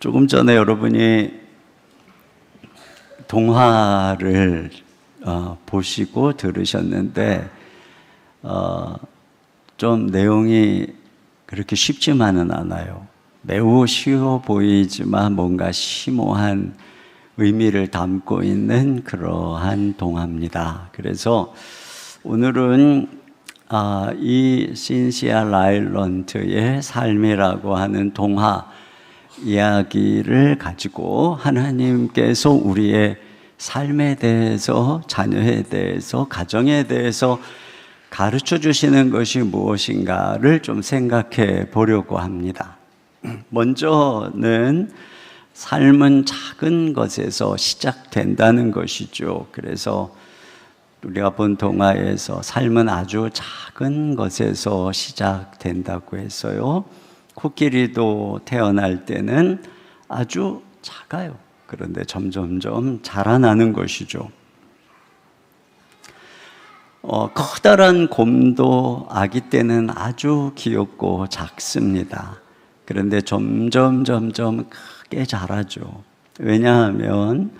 조금 전에 여러분이 동화를 보시고 들으셨는데 좀 내용이 그렇게 쉽지만은 않아요. 매우 쉬워 보이지만 뭔가 심오한 의미를 담고 있는 그러한 동화입니다. 그래서 오늘은 이 신시아 라일런트의 삶이라고 하는 동화 이야기를 가지고 하나님께서 우리의 삶에 대해서, 자녀에 대해서, 가정에 대해서 가르쳐 주시는 것이 무엇인가를 좀 생각해 보려고 합니다. 먼저는 삶은 작은 것에서 시작된다는 것이죠. 그래서 우리가 본 동화에서 삶은 아주 작은 것에서 시작된다고 했어요. 코끼리도 태어날 때는 아주 작아요. 그런데 점점점 자라나는 것이죠. 커다란 곰도 아기 때는 아주 귀엽고 작습니다. 그런데 점점 크게 자라죠. 왜냐하면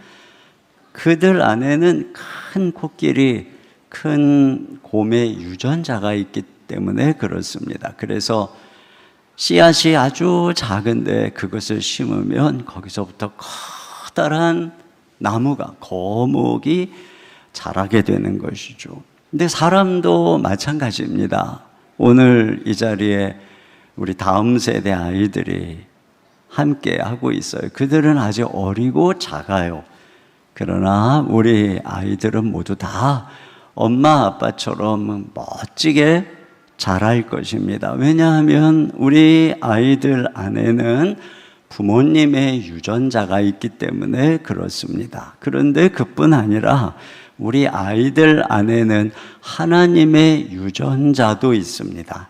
그들 안에는 큰 코끼리, 큰 곰의 유전자가 있기 때문에 그렇습니다. 그래서 씨앗이 아주 작은데 그것을 심으면 거기서부터 커다란 나무가, 거목이 자라게 되는 것이죠. 근데 사람도 마찬가지입니다. 오늘 이 자리에 우리 다음 세대 아이들이 함께 하고 있어요. 그들은 아직 어리고 작아요. 그러나 우리 아이들은 모두 다 엄마 아빠처럼 멋지게 자랄 것입니다. 왜냐하면 우리 아이들 안에는 부모님의 유전자가 있기 때문에 그렇습니다. 그런데 그뿐 아니라 우리 아이들 안에는 하나님의 유전자도 있습니다.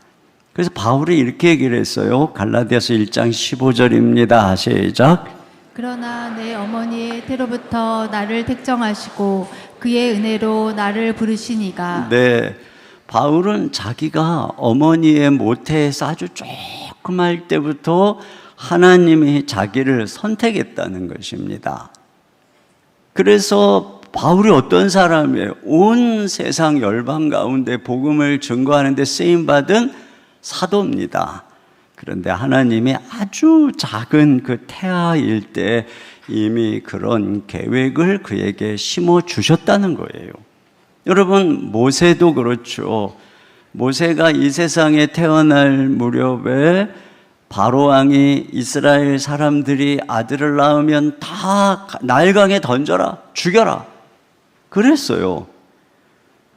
그래서 바울이 이렇게 얘기를 했어요. 갈라디아서 1장 15절입니다. 시작. 그러나 내 어머니의 태로부터 나를 택정하시고 그의 은혜로 나를 부르시니가. 네, 바울은 자기가 어머니의 모태에서 아주 조그만 때부터 하나님이 자기를 선택했다는 것입니다. 그래서 바울이 어떤 사람이에요? 온 세상 열방 가운데 복음을 증거하는 데 쓰임받은 사도입니다. 그런데 하나님이 아주 작은 그 태아일 때 이미 그런 계획을 그에게 심어 주셨다는 거예요. 여러분, 모세도 그렇죠. 모세가 이 세상에 태어날 무렵에 바로왕이 이스라엘 사람들이 아들을 낳으면 다 나일강에 던져라, 죽여라 그랬어요.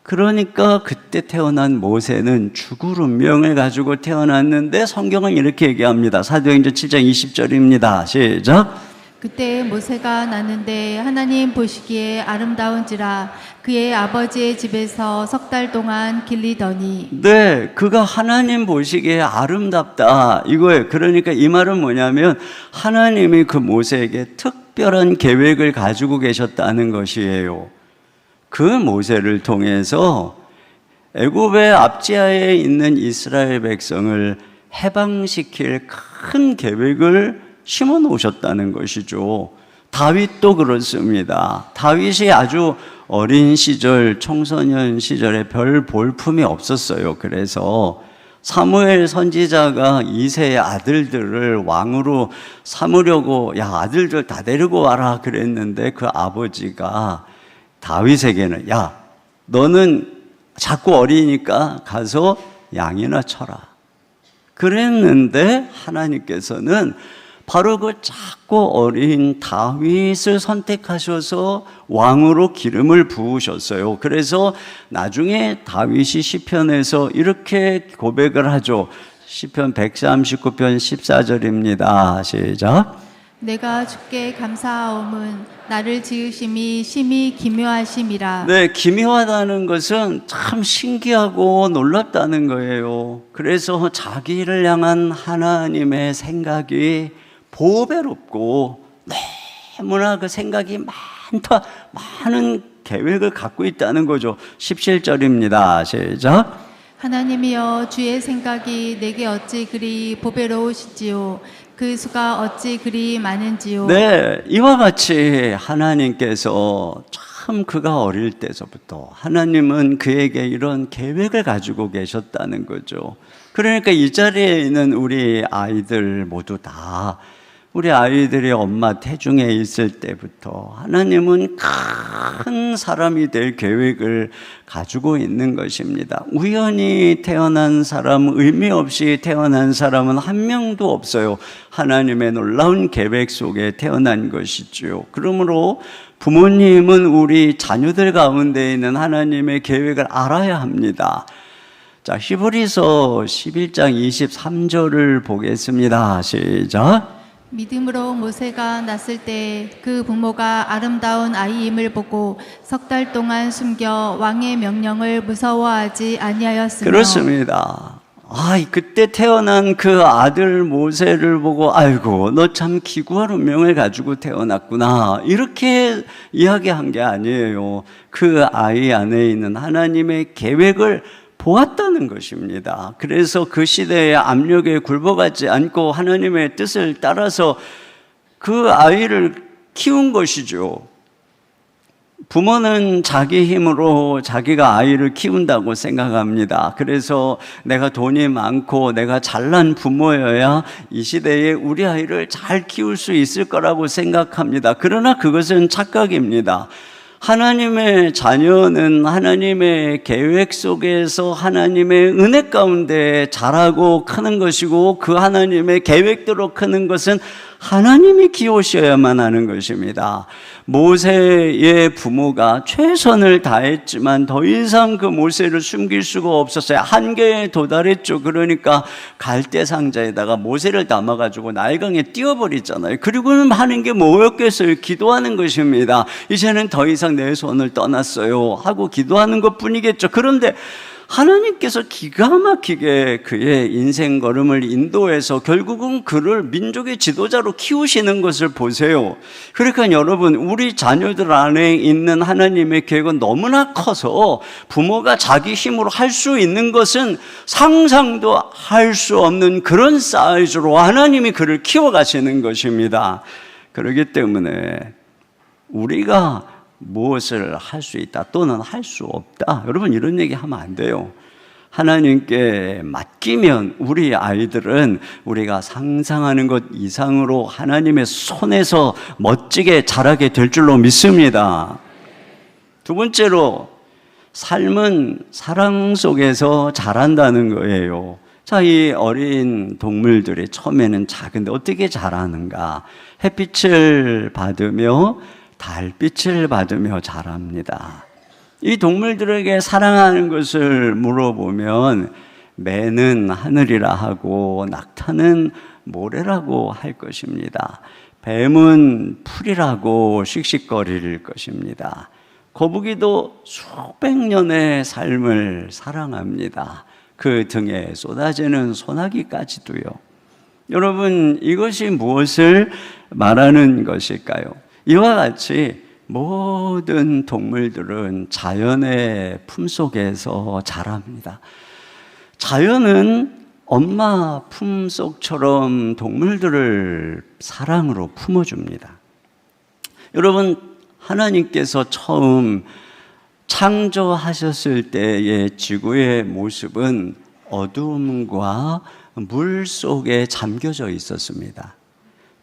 그러니까 그때 태어난 모세는 죽을 운명을 가지고 태어났는데 성경은 이렇게 얘기합니다. 사도행전 7장 20절입니다. 시작. 그때 모세가 낳는데 하나님 보시기에 아름다운지라 그의 아버지의 집에서 석 달 동안 길리더니. 네, 그가 하나님 보시기에 아름답다 이거예요. 그러니까 이 말은 뭐냐면 하나님이 그 모세에게 특별한 계획을 가지고 계셨다는 것이에요. 그 모세를 통해서 애굽의 압지하에 있는 이스라엘 백성을 해방시킬 큰 계획을 심어 놓으셨다는 것이죠. 다윗도 그렇습니다. 다윗이 아주 어린 시절, 청소년 시절에 별 볼품이 없었어요. 그래서 사무엘 선지자가 이새의 아들들을 왕으로 삼으려고 야 아들들 다 데리고 와라 그랬는데 그 아버지가 다윗에게는 야 너는 자꾸 어리니까 가서 양이나 쳐라 그랬는데 하나님께서는 바로 그 작고 어린 다윗을 선택하셔서 왕으로 기름을 부으셨어요. 그래서 나중에 다윗이 시편에서 이렇게 고백을 하죠. 시편 139편 14절입니다. 시작. 내가 주께 감사하옴은 나를 지으심이 심히 기묘하심이라. 네, 기묘하다는 것은 참 신기하고 놀랍다는 거예요. 그래서 자기를 향한 하나님의 생각이 보배롭고 너무나 그 생각이 많은 계획을 갖고 있다는 거죠. 17절입니다. 시작. 하나님이여 주의 생각이 내게 어찌 그리 보배로우시지요. 그 수가 어찌 그리 많은지요. 네, 이와 같이 하나님께서 참 그가 어릴 때서부터 하나님은 그에게 이런 계획을 가지고 계셨다는 거죠. 그러니까 이 자리에 있는 우리 아이들 모두 다 우리 아이들이 엄마 태중에 있을 때부터 하나님은 큰 사람이 될 계획을 가지고 있는 것입니다. 우연히 태어난 사람, 의미 없이 태어난 사람은 한 명도 없어요. 하나님의 놀라운 계획 속에 태어난 것이죠. 그러므로 부모님은 우리 자녀들 가운데 있는 하나님의 계획을 알아야 합니다. 자, 히브리서 11장 23절을 보겠습니다. 시작. 믿음으로 모세가 났을 때 그 부모가 아름다운 아이임을 보고 석 달 동안 숨겨 왕의 명령을 무서워하지 아니하였으며. 그렇습니다. 그때 태어난 그 아들 모세를 보고 아이고 너 참 기구한 운명을 가지고 태어났구나 이렇게 이야기한 게 아니에요. 그 아이 안에 있는 하나님의 계획을 보았다는 것입니다. 그래서 그 시대의 압력에 굴복하지 않고 하나님의 뜻을 따라서 그 아이를 키운 것이죠. 부모는 자기 힘으로 자기가 아이를 키운다고 생각합니다. 그래서 내가 돈이 많고 내가 잘난 부모여야 이 시대에 우리 아이를 잘 키울 수 있을 거라고 생각합니다. 그러나 그것은 착각입니다. 하나님의 자녀는 하나님의 계획 속에서 하나님의 은혜 가운데 자라고 크는 것이고 그 하나님의 계획대로 크는 것은 하나님이 키우셔야만 하는 것입니다. 모세의 부모가 최선을 다했지만 더 이상 그 모세를 숨길 수가 없었어요. 한계에 도달했죠. 그러니까 갈대 상자에다가 모세를 담아가지고 나일강에 띄워버리잖아요. 그리고는 하는 게 뭐였겠어요? 기도하는 것입니다. 이제는 더 이상 내 손을 떠났어요 하고 기도하는 것뿐이겠죠. 그런데 하나님께서 기가 막히게 그의 인생 걸음을 인도해서 결국은 그를 민족의 지도자로 키우시는 것을 보세요. 그러니까 여러분, 우리 자녀들 안에 있는 하나님의 계획은 너무나 커서 부모가 자기 힘으로 할 수 있는 것은 상상도 할 수 없는 그런 사이즈로 하나님이 그를 키워가시는 것입니다. 그렇기 때문에 우리가 무엇을 할 수 있다 또는 할 수 없다, 여러분 이런 얘기 하면 안 돼요. 하나님께 맡기면 우리 아이들은 우리가 상상하는 것 이상으로 하나님의 손에서 멋지게 자라게 될 줄로 믿습니다. 두 번째로, 삶은 사랑 속에서 자란다는 거예요. 자, 이 어린 동물들이 처음에는 작은데 어떻게 자라는가? 햇빛을 받으며 달빛을 받으며 자랍니다. 이 동물들에게 사랑하는 것을 물어보면 매는 하늘이라 하고 낙타는 모래라고 할 것입니다. 뱀은 풀이라고 씩씩거릴 것입니다. 거북이도 수백 년의 삶을 사랑합니다. 그 등에 쏟아지는 소나기까지도요. 여러분, 이것이 무엇을 말하는 것일까요? 이와 같이 모든 동물들은 자연의 품속에서 자랍니다. 자연은 엄마 품속처럼 동물들을 사랑으로 품어줍니다. 여러분, 하나님께서 처음 창조하셨을 때의 지구의 모습은 어둠과 물 속에 잠겨져 있었습니다.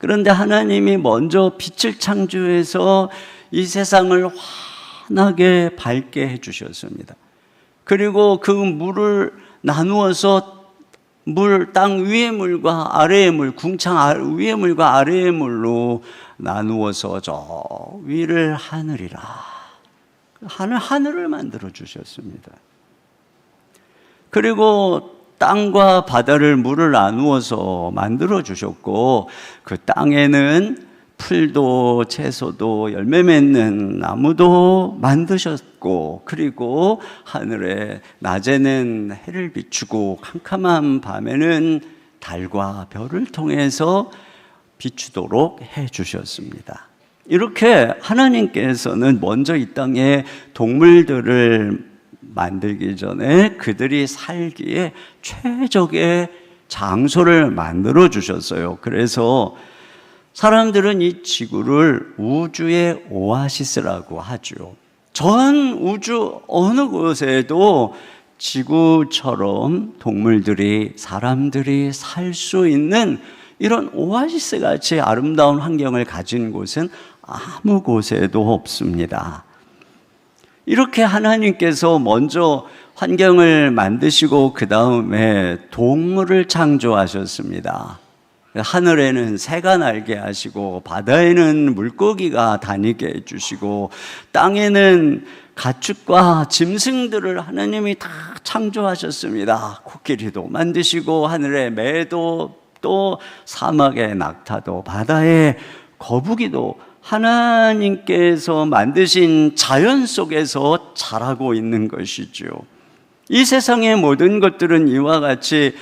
그런데 하나님이 먼저 빛을 창조해서 이 세상을 환하게 밝게 해주셨습니다. 그리고 그 물을 나누어서 땅 위의 물과 아래의 물, 궁창 위의 물과 아래의 물로 나누어서 저 위를 하늘이라, 하늘을 만들어 주셨습니다. 그리고 땅과 바다를 물을 나누어서 만들어 주셨고, 그 땅에는 풀도 채소도 열매 맺는 나무도 만드셨고, 그리고 하늘에 낮에는 해를 비추고 캄캄한 밤에는 달과 별을 통해서 비추도록 해 주셨습니다. 이렇게 하나님께서는 먼저 이 땅에 동물들을 만들기 전에 그들이 살기에 최적의 장소를 만들어 주셨어요. 그래서 사람들은 이 지구를 우주의 오아시스라고 하죠. 전 우주 어느 곳에도 지구처럼 동물들이, 사람들이 살 수 있는 이런 오아시스 같이 아름다운 환경을 가진 곳은 아무 곳에도 없습니다. 이렇게 하나님께서 먼저 환경을 만드시고 그 다음에 동물을 창조하셨습니다. 하늘에는 새가 날게 하시고 바다에는 물고기가 다니게 해주시고 땅에는 가축과 짐승들을 하나님이 다 창조하셨습니다. 코끼리도 만드시고 하늘의 매도, 또 사막의 낙타도, 바다의 거북이도 하나님께서 만드신 자연 속에서 자라고 있는 것이죠. 이 세상의 모든 것들은 이와 같이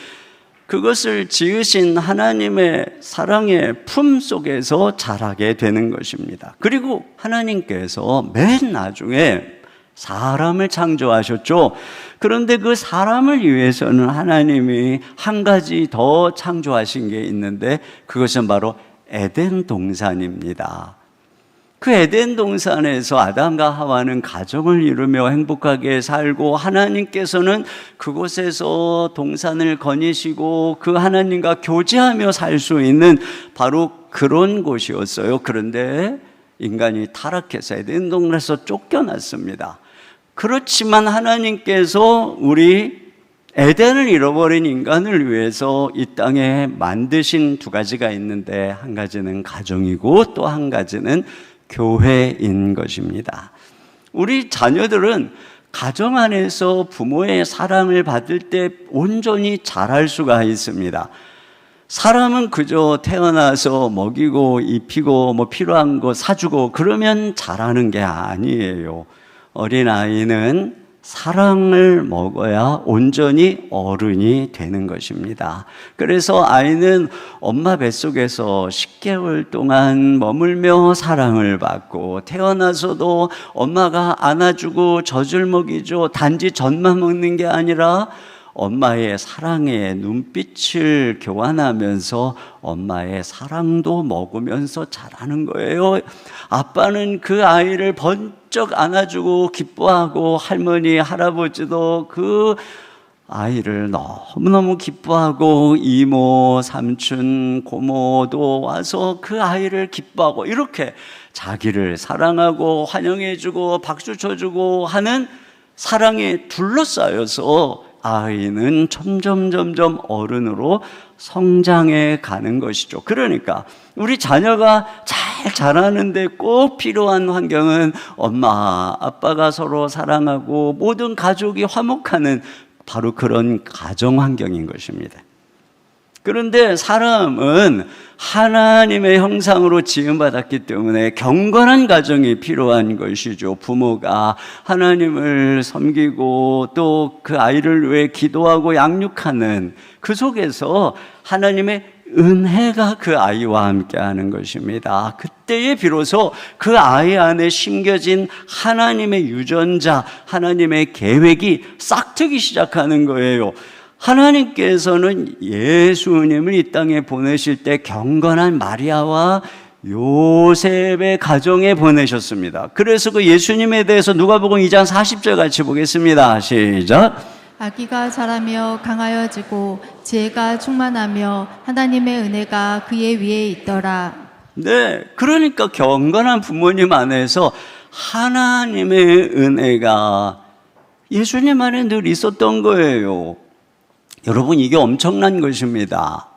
그것을 지으신 하나님의 사랑의 품 속에서 자라게 되는 것입니다. 그리고 하나님께서 맨 나중에 사람을 창조하셨죠. 그런데 그 사람을 위해서는 하나님이 한 가지 더 창조하신 게 있는데 그것은 바로 에덴 동산입니다. 그 에덴 동산에서 아담과 하와는 가정을 이루며 행복하게 살고 하나님께서는 그곳에서 동산을 거니시고 그 하나님과 교제하며 살 수 있는 바로 그런 곳이었어요. 그런데 인간이 타락해서 에덴 동산에서 쫓겨났습니다. 그렇지만 하나님께서 우리 에덴을 잃어버린 인간을 위해서 이 땅에 만드신 두 가지가 있는데 한 가지는 가정이고 또 한 가지는 교회인 것입니다. 우리 자녀들은 가정 안에서 부모의 사랑을 받을 때 온전히 자랄 수가 있습니다. 사람은 그저 태어나서 먹이고 입히고 뭐 필요한 거 사주고 그러면 자라는 게 아니에요. 어린아이는 사랑을 먹어야 온전히 어른이 되는 것입니다. 그래서 아이는 엄마 뱃속에서 10개월 동안 머물며 사랑을 받고 태어나서도 엄마가 안아주고 젖을 먹이죠. 단지 젖만 먹는 게 아니라 엄마의 사랑의 눈빛을 교환하면서 엄마의 사랑도 먹으면서 자라는 거예요. 아빠는 그 아이를 번쩍 안아주고 기뻐하고 할머니, 할아버지도 그 아이를 너무너무 기뻐하고 이모, 삼촌, 고모도 와서 그 아이를 기뻐하고 이렇게 자기를 사랑하고 환영해주고 박수 쳐주고 하는 사랑에 둘러싸여서 아이는 점점 어른으로 성장해 가는 것이죠. 그러니까 우리 자녀가 잘 자라는데 꼭 필요한 환경은 엄마, 아빠가 서로 사랑하고 모든 가족이 화목하는 바로 그런 가정 환경인 것입니다. 그런데 사람은 하나님의 형상으로 지음받았기 때문에 경건한 가정이 필요한 것이죠. 부모가 하나님을 섬기고 또 그 아이를 위해 기도하고 양육하는 그 속에서 하나님의 은혜가 그 아이와 함께 하는 것입니다. 그때에 비로소 그 아이 안에 심겨진 하나님의 유전자, 하나님의 계획이 싹트기 시작하는 거예요. 하나님께서는 예수님을 이 땅에 보내실 때 경건한 마리아와 요셉의 가정에 보내셨습니다. 그래서 그 예수님에 대해서 누가복음 2장 40절 같이 보겠습니다. 시작. 아기가 자라며 강하여지고 지혜가 충만하며 하나님의 은혜가 그의 위에 있더라. 네, 그러니까 경건한 부모님 안에서 하나님의 은혜가 예수님 안에 늘 있었던 거예요. 여러분, 이게 엄청난 것입니다.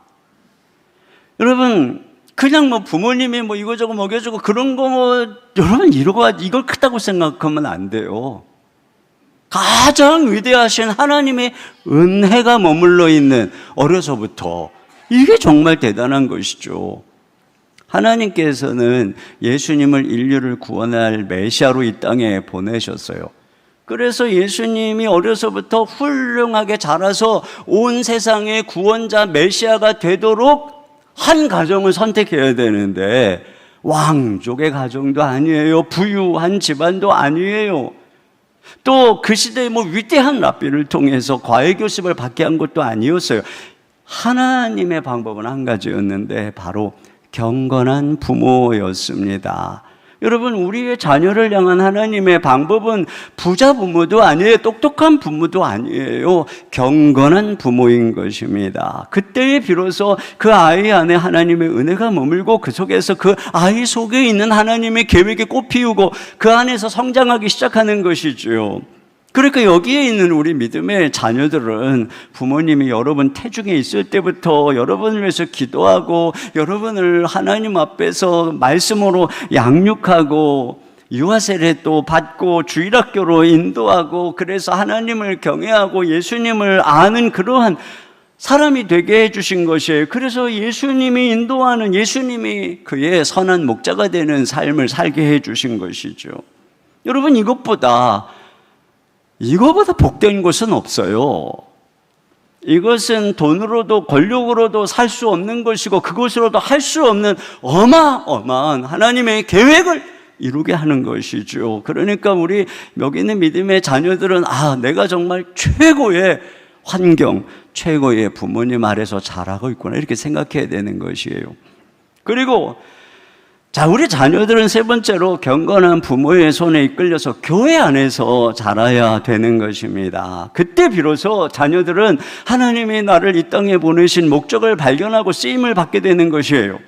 여러분, 그냥 뭐 부모님이 뭐 이거저거 먹여주고 그런 거 뭐, 여러분, 이걸 크다고 생각하면 안 돼요. 가장 위대하신 하나님의 은혜가 머물러 있는 어려서부터 이게 정말 대단한 것이죠. 하나님께서는 예수님을 인류를 구원할 메시아로 이 땅에 보내셨어요. 그래서 예수님이 어려서부터 훌륭하게 자라서 온 세상의 구원자 메시아가 되도록 한 가정을 선택해야 되는데 왕족의 가정도 아니에요. 부유한 집안도 아니에요. 또 그 시대에 뭐 위대한 랍비를 통해서 과외 교습을 받게 한 것도 아니었어요. 하나님의 방법은 한 가지였는데 바로 경건한 부모였습니다. 여러분, 우리의 자녀를 향한 하나님의 방법은 부자 부모도 아니에요. 똑똑한 부모도 아니에요. 경건한 부모인 것입니다. 그때에 비로소 그 아이 안에 하나님의 은혜가 머물고 그 속에서 그 아이 속에 있는 하나님의 계획이 꽃피우고 그 안에서 성장하기 시작하는 것이죠. 그러니까 여기에 있는 우리 믿음의 자녀들은 부모님이 여러분 태중에 있을 때부터 여러분을 위해서 기도하고 여러분을 하나님 앞에서 말씀으로 양육하고 유아세례도 받고 주일학교로 인도하고 그래서 하나님을 경외하고 예수님을 아는 그러한 사람이 되게 해주신 것이에요. 그래서 예수님이 인도하는, 예수님이 그의 선한 목자가 되는 삶을 살게 해주신 것이죠. 여러분, 이것보다 복된 것은 없어요. 이것은 돈으로도 권력으로도 살 수 없는 것이고 그것으로도 할 수 없는 어마어마한 하나님의 계획을 이루게 하는 것이죠. 그러니까 우리 여기 있는 믿음의 자녀들은 내가 정말 최고의 환경, 최고의 부모님 아래서 자라고 있구나 이렇게 생각해야 되는 것이에요. 그리고 우리 자녀들은 세 번째로 경건한 부모의 손에 이끌려서 교회 안에서 자라야 되는 것입니다. 그때 비로소 자녀들은 하나님이 나를 이 땅에 보내신 목적을 발견하고 쓰임을 받게 되는 것이에요.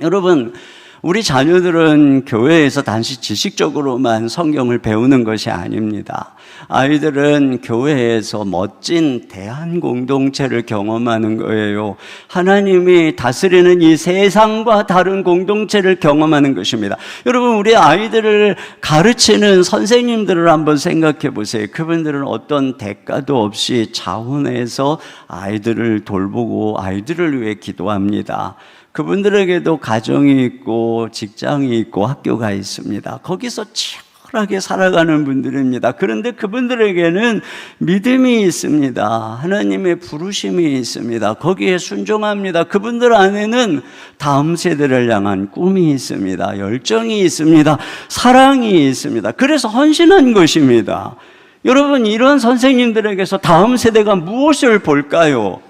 여러분, 우리 자녀들은 교회에서 단지 지식적으로만 성경을 배우는 것이 아닙니다. 아이들은 교회에서 멋진 대한 공동체를 경험하는 거예요. 하나님이 다스리는 이 세상과 다른 공동체를 경험하는 것입니다. 여러분, 우리 아이들을 가르치는 선생님들을 한번 생각해 보세요. 그분들은 어떤 대가도 없이 자원해서 아이들을 돌보고 아이들을 위해 기도합니다. 그분들에게도 가정이 있고 직장이 있고 학교가 있습니다. 거기서 치열하게 살아가는 분들입니다. 그런데 그분들에게는 믿음이 있습니다. 하나님의 부르심이 있습니다. 거기에 순종합니다. 그분들 안에는 다음 세대를 향한 꿈이 있습니다. 열정이 있습니다. 사랑이 있습니다. 그래서 헌신한 것입니다. 여러분, 이런 선생님들에게서 다음 세대가 무엇을 볼까요?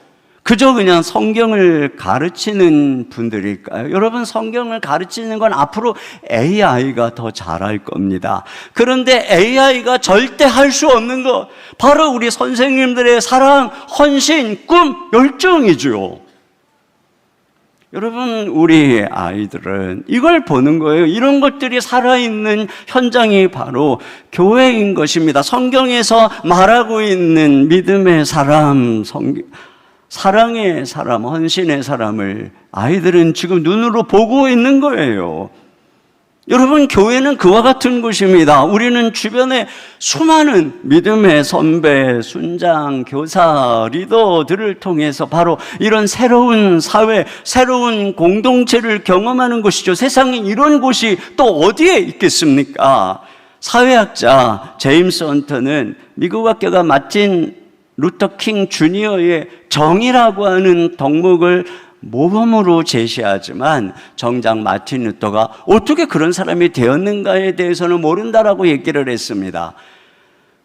그저 그냥 성경을 가르치는 분들일까요? 여러분, 성경을 가르치는 건 앞으로 AI가 더 잘할 겁니다. 그런데 AI가 절대 할 수 없는 것, 바로 우리 선생님들의 사랑, 헌신, 꿈, 열정이죠. 여러분, 우리 아이들은 이걸 보는 거예요. 이런 것들이 살아있는 현장이 바로 교회인 것입니다. 성경에서 말하고 있는 믿음의 사람, 사랑의 사람, 헌신의 사람을 아이들은 지금 눈으로 보고 있는 거예요. 여러분, 교회는 그와 같은 곳입니다. 우리는 주변에 수많은 믿음의 선배, 순장, 교사, 리더들을 통해서 바로 이런 새로운 사회, 새로운 공동체를 경험하는 것이죠. 세상에 이런 곳이 또 어디에 있겠습니까? 사회학자 제임스 헌터는 미국 학교가 마틴 루터 킹 주니어의 정의라고 하는 덕목을 모범으로 제시하지만 정작 마틴 루터가 어떻게 그런 사람이 되었는가에 대해서는 모른다라고 얘기를 했습니다.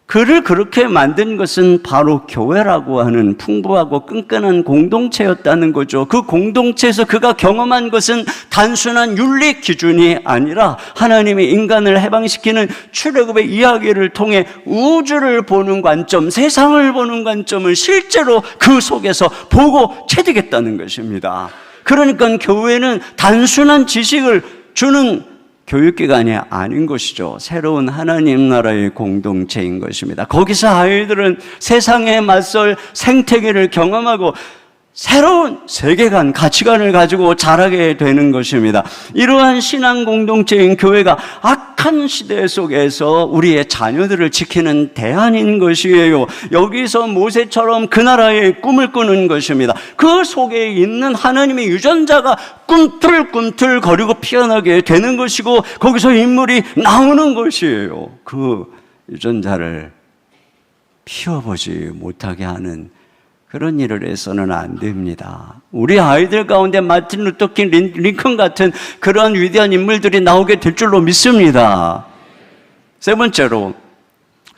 그를 그렇게 만든 것은 바로 교회라고 하는 풍부하고 끈끈한 공동체였다는 거죠. 그 공동체에서 그가 경험한 것은 단순한 윤리 기준이 아니라 하나님이 인간을 해방시키는 출애굽의 이야기를 통해 우주를 보는 관점, 세상을 보는 관점을 실제로 그 속에서 보고 체득했다는 것입니다. 그러니까 교회는 단순한 지식을 주는 교육기관이 아닌 것이죠. 새로운 하나님 나라의 공동체인 것입니다. 거기서 아이들은 세상에 맞설 생태계를 경험하고 새로운 세계관, 가치관을 가지고 자라게 되는 것입니다. 이러한 신앙 공동체인 교회가 악한 시대 속에서 우리의 자녀들을 지키는 대안인 것이에요. 여기서 모세처럼 그 나라의 꿈을 꾸는 것입니다. 그 속에 있는 하나님의 유전자가 꿈틀꿈틀 거리고 피어나게 되는 것이고 거기서 인물이 나오는 것이에요. 그 유전자를 피워보지 못하게 하는 그런 일을 해서는 안 됩니다. 우리 아이들 가운데 마틴 루터 킹, 링컨 같은 그런 위대한 인물들이 나오게 될 줄로 믿습니다. 세 번째로,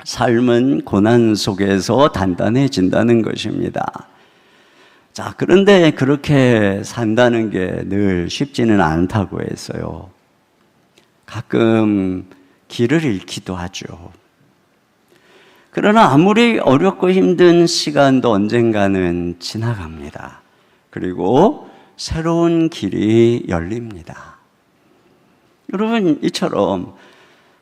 삶은 고난 속에서 단단해진다는 것입니다. 자, 그런데 그렇게 산다는 게 늘 쉽지는 않다고 했어요. 가끔 길을 잃기도 하죠. 그러나 아무리 어렵고 힘든 시간도 언젠가는 지나갑니다. 그리고 새로운 길이 열립니다. 여러분, 이처럼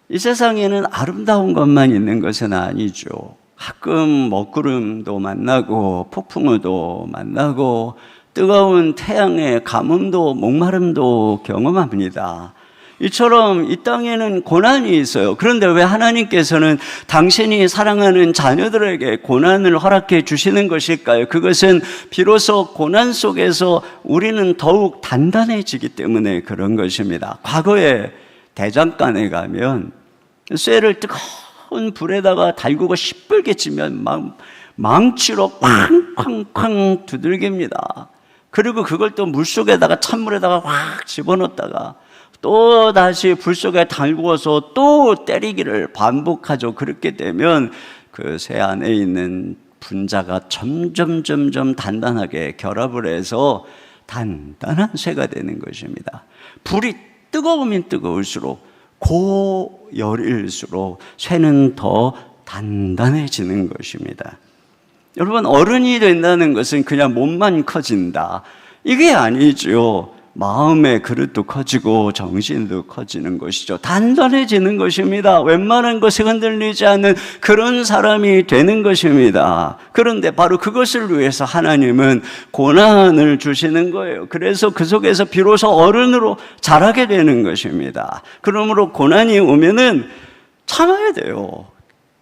이 세상에는 아름다운 것만 있는 것은 아니죠. 가끔 먹구름도 만나고 폭풍우도 만나고 뜨거운 태양의 가뭄도 목마름도 경험합니다. 이처럼 이 땅에는 고난이 있어요. 그런데 왜 하나님께서는 당신이 사랑하는 자녀들에게 고난을 허락해 주시는 것일까요? 그것은 비로소 고난 속에서 우리는 더욱 단단해지기 때문에 그런 것입니다. 과거에 대장간에 가면 쇠를 뜨거운 불에다가 달구고 시뻘게 찌면 막 망치로 쾅쾅쾅 두들깁니다. 그리고 그걸 또 물속에다가 찬물에다가 확 집어넣었다가 또 다시 불 속에 달구어서 또 때리기를 반복하죠. 그렇게 되면 그 쇠 안에 있는 분자가 점점 단단하게 결합을 해서 단단한 쇠가 되는 것입니다. 불이 뜨거우면 뜨거울수록 고열일수록 쇠는 더 단단해지는 것입니다. 여러분, 어른이 된다는 것은 그냥 몸만 커진다, 이게 아니죠. 마음의 그릇도 커지고 정신도 커지는 것이죠. 단단해지는 것입니다. 웬만한 것에 흔들리지 않는 그런 사람이 되는 것입니다. 그런데 바로 그것을 위해서 하나님은 고난을 주시는 거예요. 그래서 그 속에서 비로소 어른으로 자라게 되는 것입니다. 그러므로 고난이 오면은 참아야 돼요.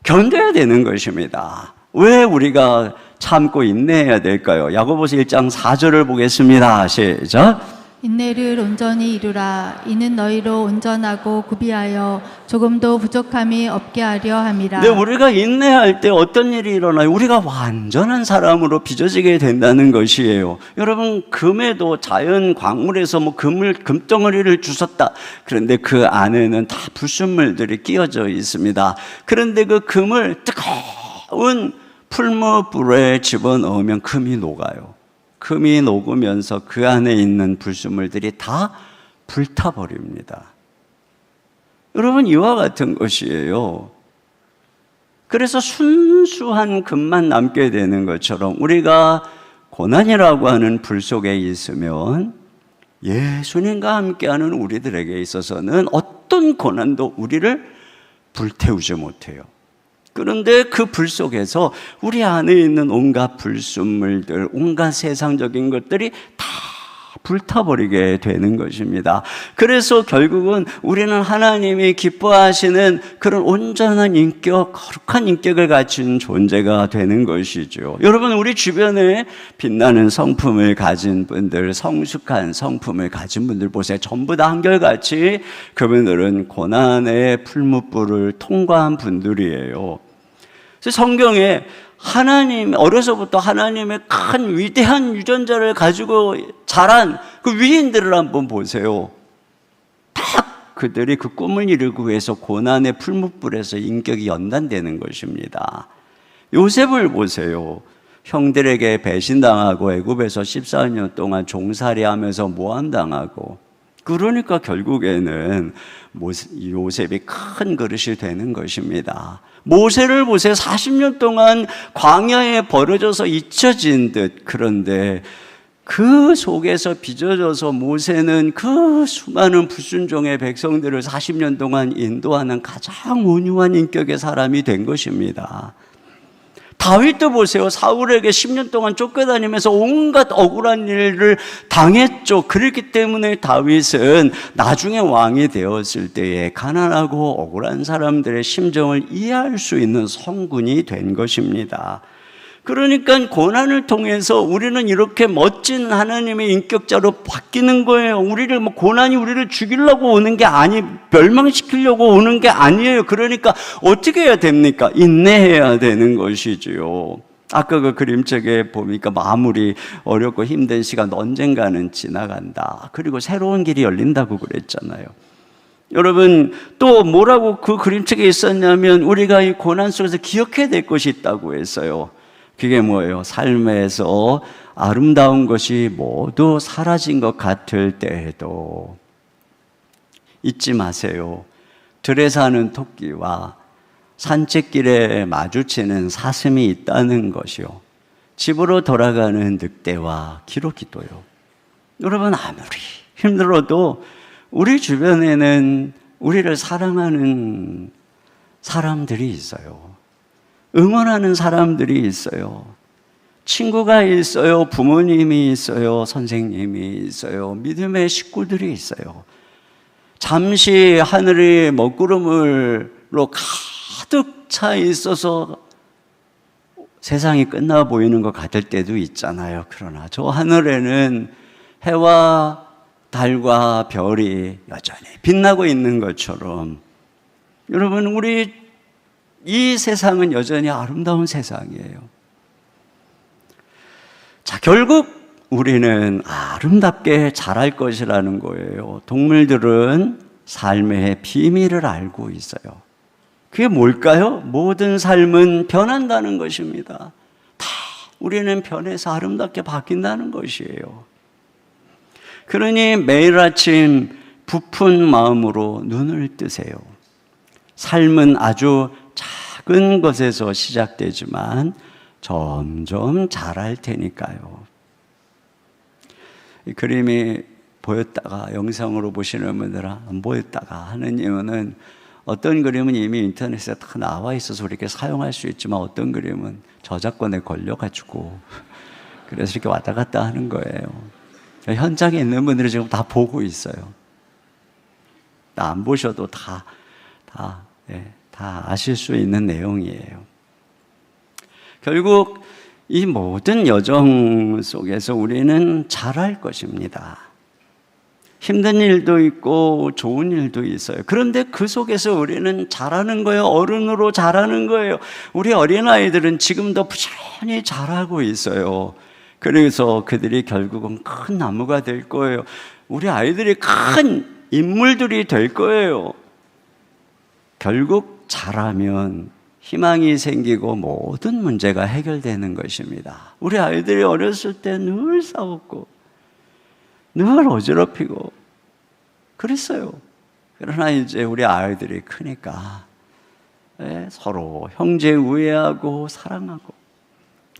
견뎌야 되는 것입니다. 왜 우리가 참고 인내해야 될까요? 야고보서 1장 4절을 보겠습니다. 시작. 인내를 온전히 이루라. 이는 너희로 온전하고 구비하여 조금도 부족함이 없게 하려 함이라. 네, 우리가 인내할 때 어떤 일이 일어나요? 우리가 완전한 사람으로 빚어지게 된다는 것이에요. 여러분, 금에도 자연 광물에서 금덩어리를 주웠다. 그런데 그 안에는 다 불순물들이 끼어져 있습니다. 그런데 그 금을 뜨거운 풀무불에 집어넣으면 금이 녹아요. 금이 녹으면서 그 안에 있는 불순물들이 다 불타버립니다. 여러분, 이와 같은 것이에요. 그래서 순수한 금만 남게 되는 것처럼 우리가 고난이라고 하는 불 속에 있으면 예수님과 함께하는 우리들에게 있어서는 어떤 고난도 우리를 불태우지 못해요. 그런데 그 불 속에서 우리 안에 있는 온갖 불순물들, 온갖 세상적인 것들이 다 불타버리게 되는 것입니다. 그래서 결국은 우리는 하나님이 기뻐하시는 그런 온전한 인격, 거룩한 인격을 가진 존재가 되는 것이죠. 여러분, 우리 주변에 빛나는 성품을 가진 분들, 성숙한 성품을 가진 분들 보세요. 전부 다 한결같이 그분들은 고난의 풀무불을 통과한 분들이에요. 성경에 어려서부터 하나님의 큰 위대한 유전자를 가지고 자란 그 위인들을 한번 보세요. 딱 그들이 그 꿈을 이루기 위해서 고난의 풀무불에서 인격이 연단되는 것입니다. 요셉을 보세요. 형들에게 배신당하고 애굽에서 14년 동안 종살이하면서 모함당하고, 그러니까 결국에는 요셉이 큰 그릇이 되는 것입니다. 모세를 보세요. 40년 동안 광야에 버려져서 잊혀진 듯. 그런데 그 속에서 빚어져서 모세는 그 수많은 불순종의 백성들을 40년 동안 인도하는 가장 온유한 인격의 사람이 된 것입니다. 다윗도 보세요. 사울에게 10년 동안 쫓겨다니면서 온갖 억울한 일을 당했죠. 그렇기 때문에 다윗은 나중에 왕이 되었을 때에 가난하고 억울한 사람들의 심정을 이해할 수 있는 성군이 된 것입니다. 그러니까 고난을 통해서 우리는 이렇게 멋진 하나님의 인격자로 바뀌는 거예요. 고난이 우리를 죽이려고 오는 게 멸망시키려고 오는 게 아니에요. 그러니까 어떻게 해야 됩니까? 인내해야 되는 것이지요. 아까 그 그림책에 보니까 아무리 어렵고 힘든 시간 언젠가는 지나간다. 그리고 새로운 길이 열린다고 그랬잖아요. 여러분, 또 뭐라고 그 그림책에 있었냐면 우리가 이 고난 속에서 기억해야 될 것이 있다고 했어요. 그게 뭐예요? 삶에서 아름다운 것이 모두 사라진 것 같을 때에도 잊지 마세요. 들에 사는 토끼와 산책길에 마주치는 사슴이 있다는 것이요. 집으로 돌아가는 늑대와 기러기도요. 여러분, 아무리 힘들어도 우리 주변에는 우리를 사랑하는 사람들이 있어요. 응원하는 사람들이 있어요. 친구가 있어요. 부모님이 있어요. 선생님이 있어요. 믿음의 식구들이 있어요. 잠시 하늘이 먹구름으로 가득 차 있어서 세상이 끝나 보이는 것 같을 때도 있잖아요. 그러나 저 하늘에는 해와 달과 별이 여전히 빛나고 있는 것처럼 여러분, 우리 이 세상은 여전히 아름다운 세상이에요. 자, 결국 우리는 아름답게 자랄 것이라는 거예요. 동물들은 삶의 비밀을 알고 있어요. 그게 뭘까요? 모든 삶은 변한다는 것입니다. 다 우리는 변해서 아름답게 바뀐다는 것이에요. 그러니 매일 아침 부푼 마음으로 눈을 뜨세요. 삶은 아주 작은 것에서 시작되지만 점점 자랄 테니까요. 이 그림이 보였다가 영상으로 보시는 분들은 안 보였다가 하는 이유는 어떤 그림은 이미 인터넷에 다 나와 있어서 이렇게 사용할 수 있지만 어떤 그림은 저작권에 걸려가지고 그래서 이렇게 왔다 갔다 하는 거예요. 현장에 있는 분들이 지금 다 보고 있어요. 안 보셔도 다 아실 수 있는 내용이에요. 결국 이 모든 여정 속에서 우리는 자랄 것입니다. 힘든 일도 있고 좋은 일도 있어요. 그런데 그 속에서 우리는 자라는 거예요. 어른으로 자라는 거예요. 우리 어린아이들은 지금도 부지런히 자라고 있어요. 그래서 그들이 결국은 큰 나무가 될 거예요. 우리 아이들이 큰 인물들이 될 거예요. 결국 자라면 희망이 생기고 모든 문제가 해결되는 것입니다. 우리 아이들이 어렸을 때 늘 싸웠고 늘 어지럽히고 그랬어요. 그러나 이제 우리 아이들이 크니까 서로 형제 우애하고 사랑하고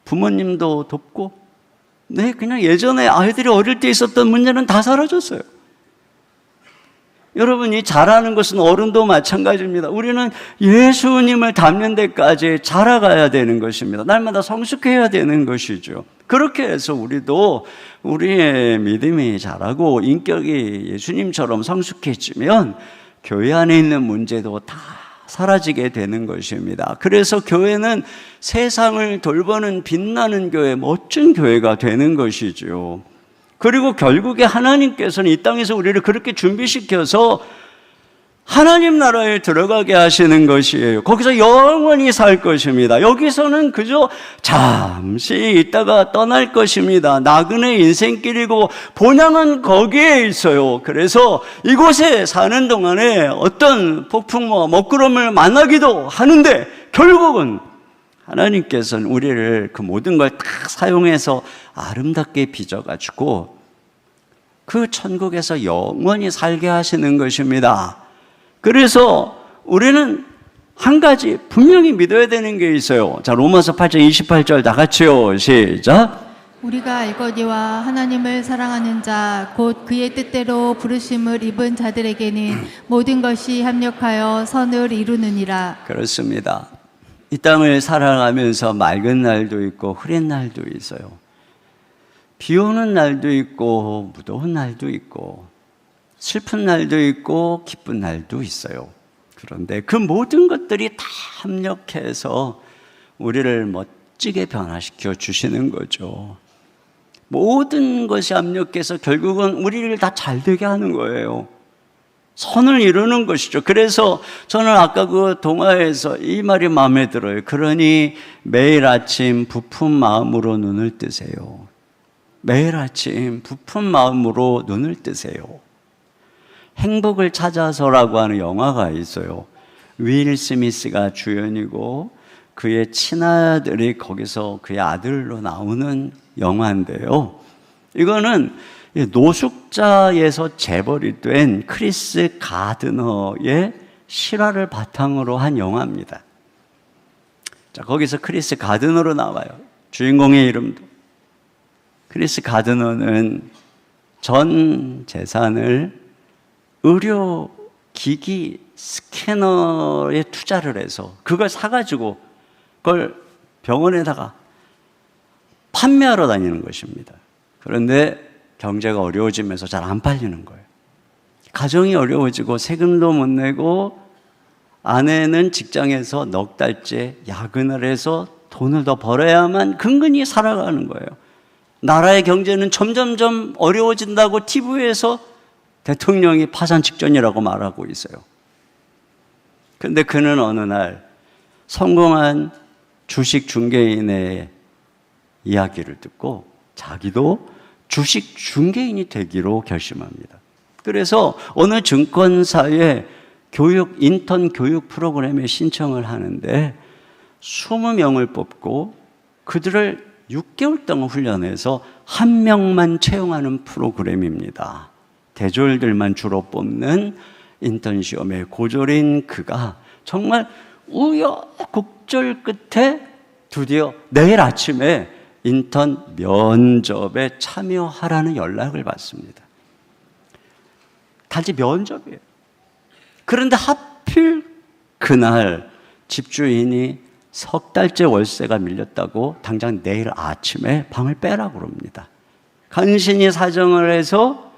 부모님도 돕고 그냥 예전에 아이들이 어릴 때 있었던 문제는 다 사라졌어요. 여러분이 자라는 것은 어른도 마찬가지입니다. 우리는 예수님을 닮는 데까지 자라가야 되는 것입니다. 날마다 성숙해야 되는 것이죠. 그렇게 해서 우리도 우리의 믿음이 자라고 인격이 예수님처럼 성숙해지면 교회 안에 있는 문제도 다 사라지게 되는 것입니다. 그래서 교회는 세상을 돌보는 빛나는 교회, 멋진 교회가 되는 것이죠. 그리고 결국에 하나님께서는 이 땅에서 우리를 그렇게 준비시켜서 하나님 나라에 들어가게 하시는 것이에요. 거기서 영원히 살 것입니다. 여기서는 그저 잠시 있다가 떠날 것입니다. 나그네 인생길이고 본향은 거기에 있어요. 그래서 이곳에 사는 동안에 어떤 폭풍과 먹구름을 만나기도 하는데 결국은 하나님께서는 우리를 그 모든 걸 다 사용해서 아름답게 빚어가지고 그 천국에서 영원히 살게 하시는 것입니다. 그래서 우리는 한 가지 분명히 믿어야 되는 게 있어요. 자, 로마서 8장 28절 다 같이요. 시작. 우리가 알거니와 하나님을 사랑하는 자 곧 그의 뜻대로 부르심을 입은 자들에게는 모든 것이 합력하여 선을 이루느니라. 그렇습니다. 이 땅을 살아가면서 맑은 날도 있고 흐린 날도 있어요. 비 오는 날도 있고 무더운 날도 있고 슬픈 날도 있고 기쁜 날도 있어요. 그런데 그 모든 것들이 다 합력해서 우리를 멋지게 변화시켜 주시는 거죠. 모든 것이 합력해서 결국은 우리를 다 잘되게 하는 거예요. 선을 이루는 것이죠. 그래서 저는 아까 그 동화에서 이 말이 마음에 들어요. 그러니 매일 아침 부푼 마음으로 눈을 뜨세요. 매일 아침 부푼 마음으로 눈을 뜨세요. 행복을 찾아서라고 하는 영화가 있어요. 윌 스미스가 주연이고 그의 친아들이 거기서 그의 아들로 나오는 영화인데요. 이거는 노숙자에서 재벌이 된 크리스 가드너의 실화를 바탕으로 한 영화입니다. 자, 거기서 크리스 가드너로 나와요. 주인공의 이름도. 크리스 가드너는 전 재산을 의료기기 스캐너에 투자를 해서 그걸 사가지고 그걸 병원에다가 판매하러 다니는 것입니다. 그런데 경제가 어려워지면서 잘 안 팔리는 거예요. 가정이 어려워지고 세금도 못 내고 아내는 직장에서 넉 달째 야근을 해서 돈을 더 벌어야만 근근히 살아가는 거예요. 나라의 경제는 점점점 어려워진다고 TV에서 대통령이 파산 직전이라고 말하고 있어요. 그런데 그는 어느 날 성공한 주식 중개인의 이야기를 듣고 자기도 주식 중개인이 되기로 결심합니다. 그래서 어느 증권사의 인턴 교육 프로그램에 신청을 하는데 20명을 뽑고 그들을 6개월 동안 훈련해서 1명만 채용하는 프로그램입니다. 대졸들만 주로 뽑는 인턴 시험에 고졸인 그가 정말 우여곡절 끝에 드디어 내일 아침에 인턴 면접에 참여하라는 연락을 받습니다. 단지 면접이에요. 그런데 하필 그날 집주인이 석 달째 월세가 밀렸다고 당장 내일 아침에 방을 빼라고 그럽니다. 간신히 사정을 해서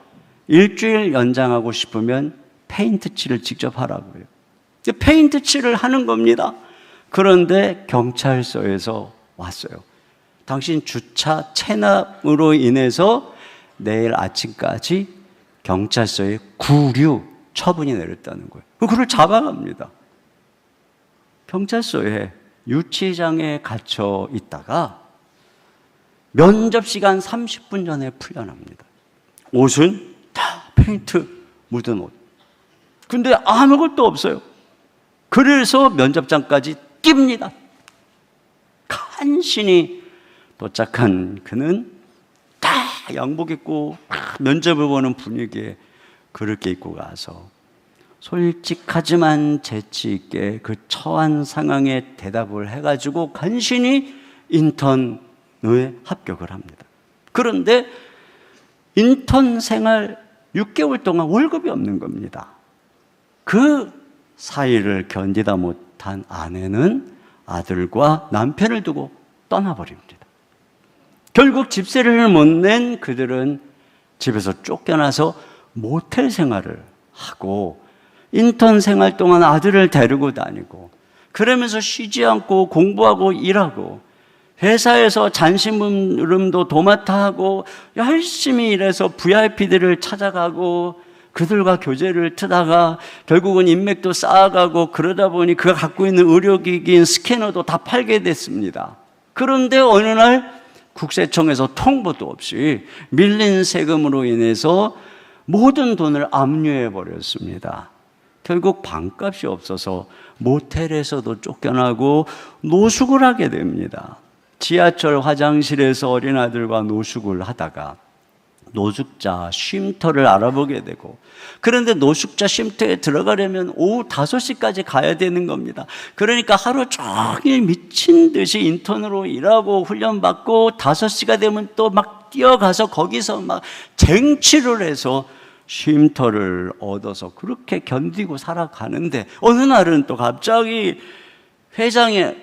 일주일 연장하고 싶으면 페인트 칠을 직접 하라고요. 페인트 칠을 하는 겁니다. 그런데 경찰서에서 왔어요. 당신 주차 체납으로 인해서 내일 아침까지 경찰서에 구류 처분이 내렸다는 거예요. 그를 잡아갑니다. 경찰서에 유치장에 갇혀 있다가 면접 시간 30분 전에 풀려납니다. 옷은 다 페인트 묻은 옷. 근데 아무것도 없어요. 그래서 면접장까지 뜁니다. 간신히 도착한 그는 다 양복 입고 면접을 보는 분위기에 그렇게 입고 가서 솔직하지만 재치 있게 그 처한 상황에 대답을 해가지고 간신히 인턴에 합격을 합니다. 그런데 인턴 생활 6개월 동안 월급이 없는 겁니다. 그 사이를 견디다 못한 아내는 아들과 남편을 두고 떠나버립니다. 결국 집세를 못 낸 그들은 집에서 쫓겨나서 모텔 생활을 하고 인턴 생활 동안 아들을 데리고 다니고 그러면서 쉬지 않고 공부하고 일하고 회사에서 잔심부름도 도맡아 하고 열심히 일해서 VIP들을 찾아가고 그들과 교제를 트다가 결국은 인맥도 쌓아가고 그러다 보니 그가 갖고 있는 의료기기인 스캐너도 다 팔게 됐습니다. 그런데 어느 날 국세청에서 통보도 없이 밀린 세금으로 인해서 모든 돈을 압류해 버렸습니다. 결국 방값이 없어서 모텔에서도 쫓겨나고 노숙을 하게 됩니다. 지하철 화장실에서 어린아들과 노숙을 하다가 노숙자 쉼터를 알아보게 되고, 그런데 노숙자 쉼터에 들어가려면 오후 5시까지 가야 되는 겁니다. 그러니까 하루 종일 미친 듯이 인턴으로 일하고 훈련받고 5시가 되면 또 막 뛰어가서 거기서 막 쟁취를 해서 쉼터를 얻어서 그렇게 견디고 살아가는데, 어느 날은 또 갑자기 회장이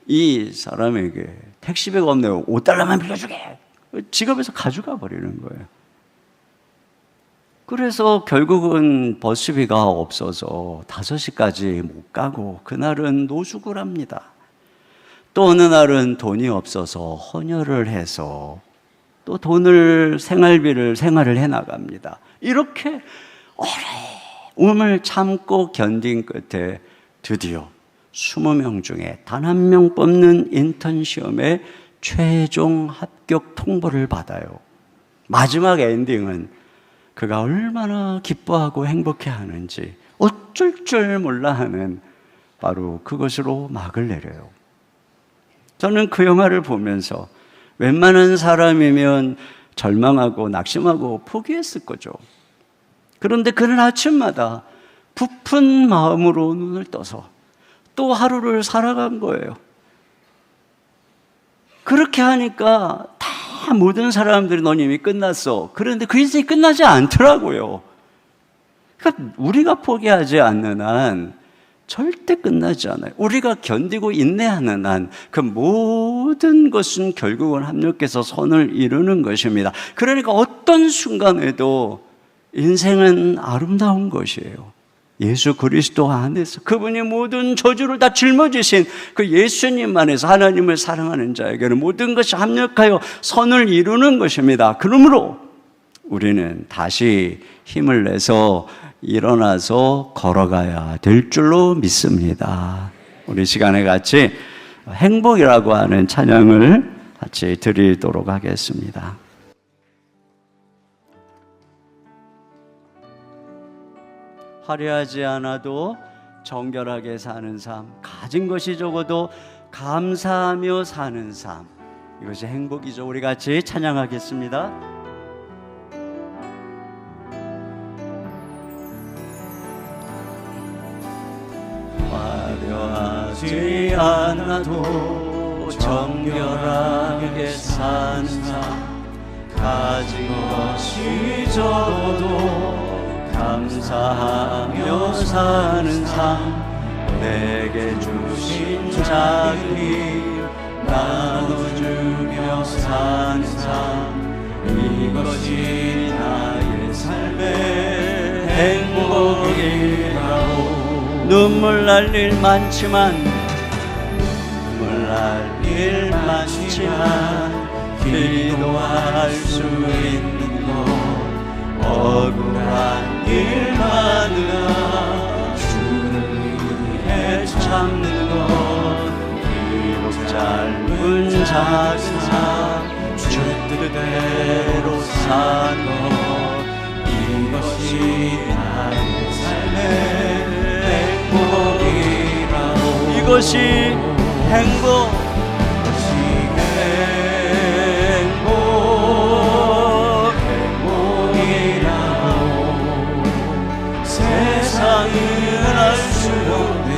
이 사람에게 택시비가 없네요, 5달러만 빌려주게, 지갑에서 가져가 버리는 거예요. 그래서 결국은 버스비가 없어서 5시까지 못 가고 그날은 노숙을 합니다. 또 어느 날은 돈이 없어서 헌혈을 해서 또 생활을 해나갑니다. 이렇게 어려움을 참고 견딘 끝에 드디어 20명 중에 단 1명 뽑는 인턴 시험에 최종 합격 통보를 받아요. 마지막 엔딩은 그가 얼마나 기뻐하고 행복해하는지 어쩔 줄 몰라 하는 바로 그것으로 막을 내려요. 저는 그 영화를 보면서 웬만한 사람이면 절망하고 낙심하고 포기했을 거죠. 그런데 그는 아침마다 부푼 마음으로 눈을 떠서 또 하루를 살아간 거예요. 그렇게 하니까 다 모든 사람들이 넌 이미 끝났어. 그런데 그 인생이 끝나지 않더라고요. 그러니까 우리가 포기하지 않는 한 절대 끝나지 않아요. 우리가 견디고 인내하는 한 그 모든 것은 결국은 합력해서 선을 이루는 것입니다. 그러니까 어떤 순간에도 인생은 아름다운 것이에요. 예수 그리스도 안에서 그분이 모든 저주를 다 짊어지신 그 예수님 안에서 하나님을 사랑하는 자에게는 모든 것이 합력하여 선을 이루는 것입니다. 그러므로 우리는 다시 힘을 내서 일어나서 걸어가야 될 줄로 믿습니다. 우리 시간에 같이 행복이라고 하는 찬양을 같이 드리도록 하겠습니다. 화려하지 않아도 정결하게 사는 삶, 가진 것이 적어도 감사하며 사는 삶, 이것이 행복이죠. 우리 같이 찬양하겠습니다. 화려하지 않아도 정결하게 사는 삶, 가진 것이 적어도 감사하며 사는 삶, 내게 주신 작은 힘 나눠주며 사는 삶, 이것이 나의 삶의 행복이라고. 눈물 날 일 많지만 기도할 수 있는 것, 억울한 일 많으나 주를 위해 참는 것, 비록 짧은 작은 삶 주 뜻대로 사는 것, 이것이 나의 삶의 행복이라고. 이것이 행복, 세상은 알 수 없는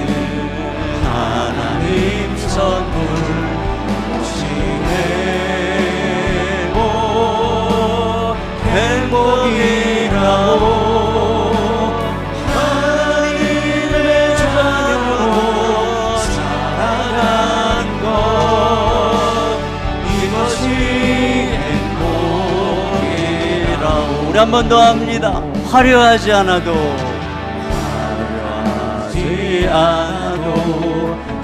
하나님 선물, 오직 행복이라고. 하나님의 자녀로 살아가는 것, 이것이 행복이라고. 우리 한 번 더 합니다. 화려하지 않아도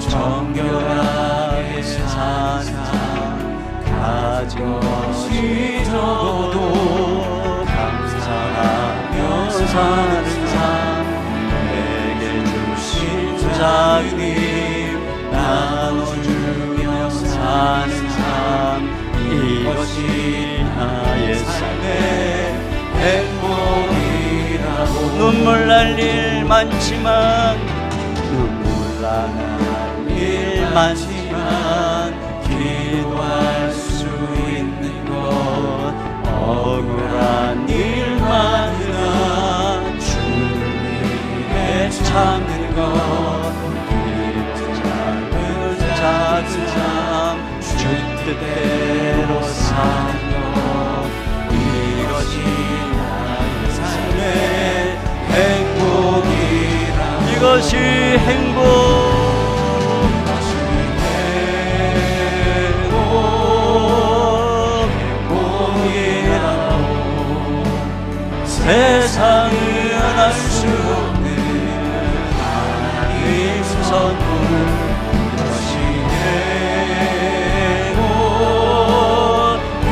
정결하게 사는 삶, 가진 것이 적어도 감사하며 사는 삶, 내게 주신 작은 힘 나눠주며 사는 삶, 이것이 나의 삶의 행복이라고. 눈물 날 일 많지만 기도할 수 있는 것, 억울한 일 많으나 주를 위해 참는 것, 비록 짧은 작은 삶 주 뜻대로 사는 것, 이것이 나의 삶의 행복이라. 이것이 행복, 세상은 알 수 없는 하나님 선물, 이것이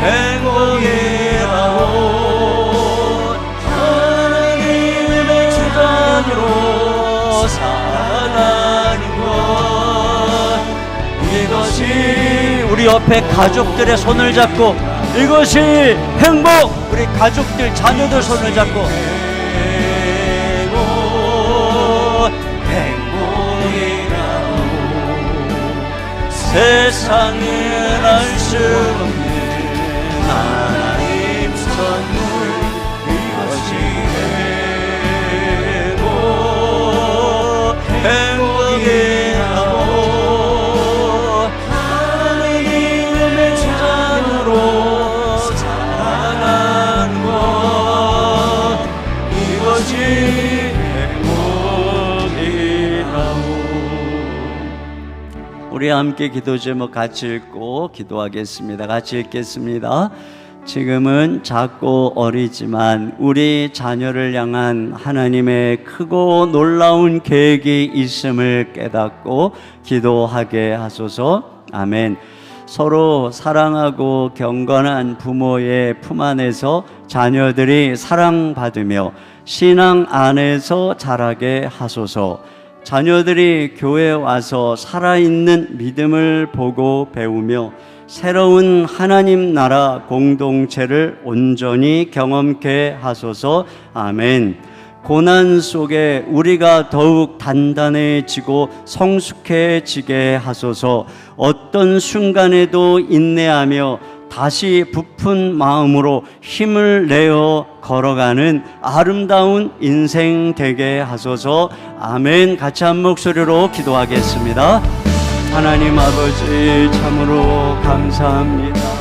행복이라고. 하나님의 자녀로 살아가는 것, 이것이 우리 옆에 가족들의 손을 잡고, 이것이 행복. 우리 가족들, 자녀들 손을 잡고 행복이라고. 세상은 알 수 없는 하나님 선물 이것이고 행복이라고 하나님의 자녀로 살아가는 것 이것이 행복이라고. 우리 함께 기도 제목 같이 읽고 기도하겠습니다. 같이 읽겠습니다. 지금은 작고 어리지만 우리 자녀를 향한 하나님의 크고 놀라운 계획이 있음을 깨닫고 기도하게 하소서. 아멘. 서로 사랑하고 경건한 부모의 품 안에서 자녀들이 사랑받으며 신앙 안에서 자라게 하소서. 자녀들이 교회에 와서 살아있는 믿음을 보고 배우며 새로운 하나님 나라 공동체를 온전히 경험케 하소서. 아멘. 고난 속에 우리가 더욱 단단해지고 성숙해지게 하소서. 어떤 순간에도 인내하며 다시 부푼 마음으로 힘을 내어 걸어가는 아름다운 인생 되게 하소서. 아멘. 같이 한 목소리로 기도하겠습니다. 하나님 아버지 참으로 감사합니다.